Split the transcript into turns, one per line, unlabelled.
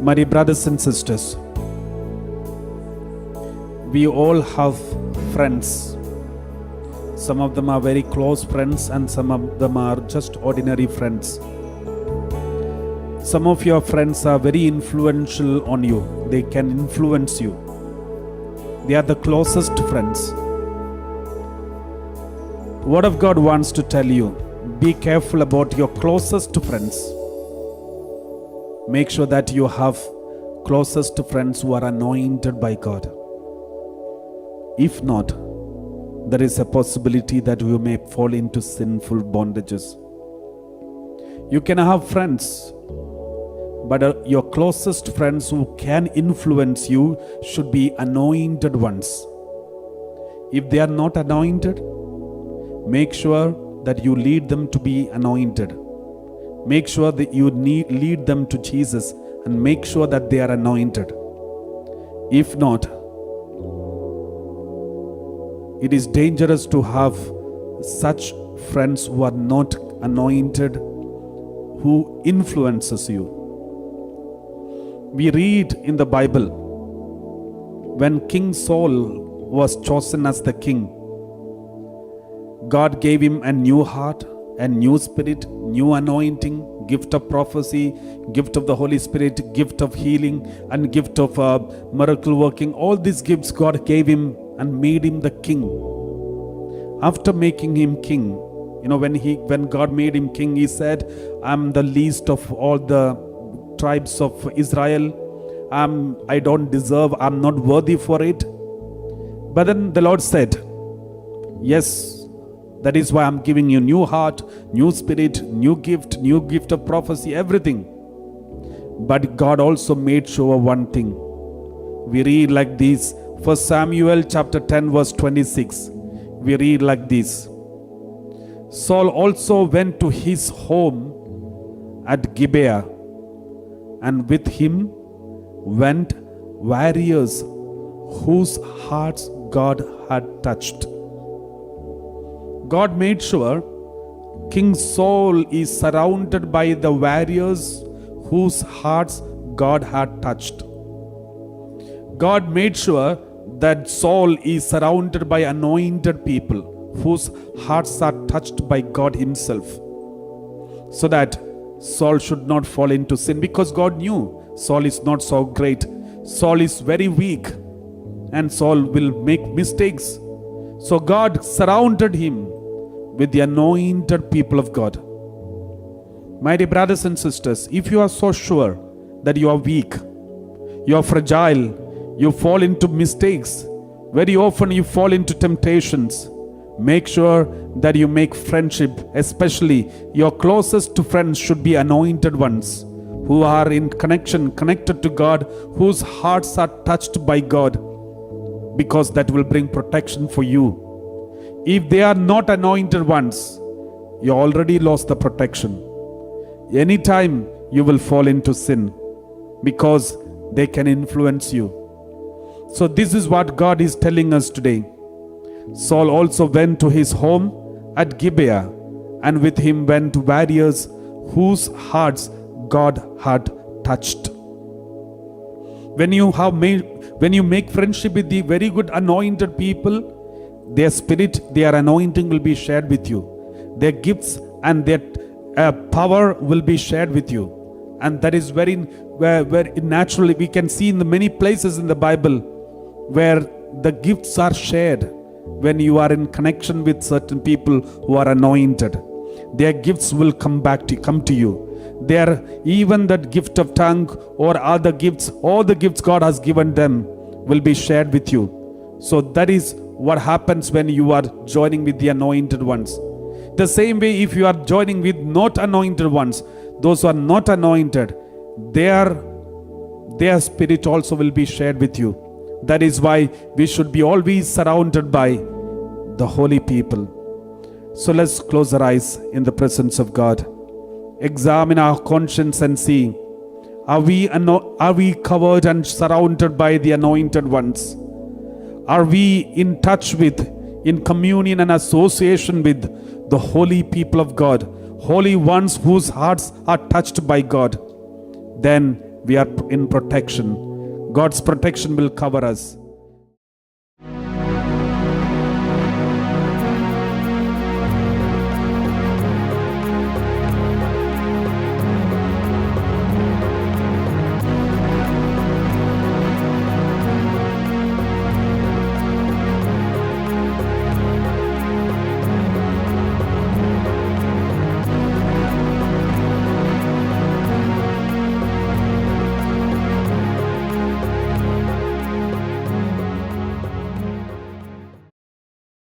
My dear brothers and sisters, we all have friends. Some of them are very close friends and some of them are just ordinary friends. Some of your friends are very influential on you. They can influence you. They are the closest friends. Word of God wants to tell you, be careful about your closest friends. Make sure that you have closest friends who are anointed by God. If not, there is a possibility that you may fall into sinful bondages. You can have friends, but your closest friends who can influence you should be anointed ones. If they are not anointed, make sure that you lead them to be anointed. Make sure that you lead them to Jesus and make sure that they are anointed. If not, it is dangerous to have such friends who are not anointed, who influences you. We read in the Bible, when King Saul was chosen as the king, God gave him a new heart, a new spirit, new anointing, gift of prophecy, gift of the Holy Spirit, gift of healing, and gift of miracle working. All these gifts God gave him and made him the king. After making him king, when God made him king, he said, I'm the least of all the tribes of Israel. I don't deserve, I'm not worthy for it. But then the Lord said, yes, that is why I'm giving you new heart, new spirit, new gift of prophecy, everything. But God also made sure one thing. We read like this, 1 Samuel chapter 10 verse 26. We read like this. Saul also went to his home at Gibeah, and with him went warriors whose hearts God had touched. God made sure King Saul is surrounded by the warriors whose hearts God had touched. God made sure that Saul is surrounded by anointed people whose hearts are touched by God himself, so that Saul should not fall into sin, because God knew Saul is not so great. Saul is very weak and Saul will make mistakes. So God surrounded him with the anointed people of God. My dear brothers and sisters, if you are so sure that you are weak, you are fragile, you fall into mistakes, very often you fall into temptations, make sure that you make friendship, especially your closest friends should be anointed ones who are in connected to God, whose hearts are touched by God, because that will bring protection for you. If they are not anointed ones, you already lost the protection. Anytime you will fall into sin, because they can influence you. So this is what God is telling us today. Saul also went to his home at Gibeah, and with him went warriors whose hearts God had touched. When you make friendship with the very good anointed people, their spirit, their anointing will be shared with you. Their gifts and their power will be shared with you. And that is very naturally we can see in the many places in the Bible where the gifts are shared when you are in connection with certain people who are anointed. Their gifts will come to you. Even that gift of tongue or other gifts, all the gifts God has given them will be shared with you. So that is what happens when you are joining with the anointed ones. The same way, if you are joining with not anointed ones, those who are not anointed, their spirit also will be shared with you. That is why we should be always surrounded by the holy people. So let's close our eyes in the presence of God. Examine our conscience and see, are we covered and surrounded by the anointed ones? Are we in touch with, in communion and association with the holy people of God, holy ones whose hearts are touched by God? Then we are in protection. God's protection will cover us.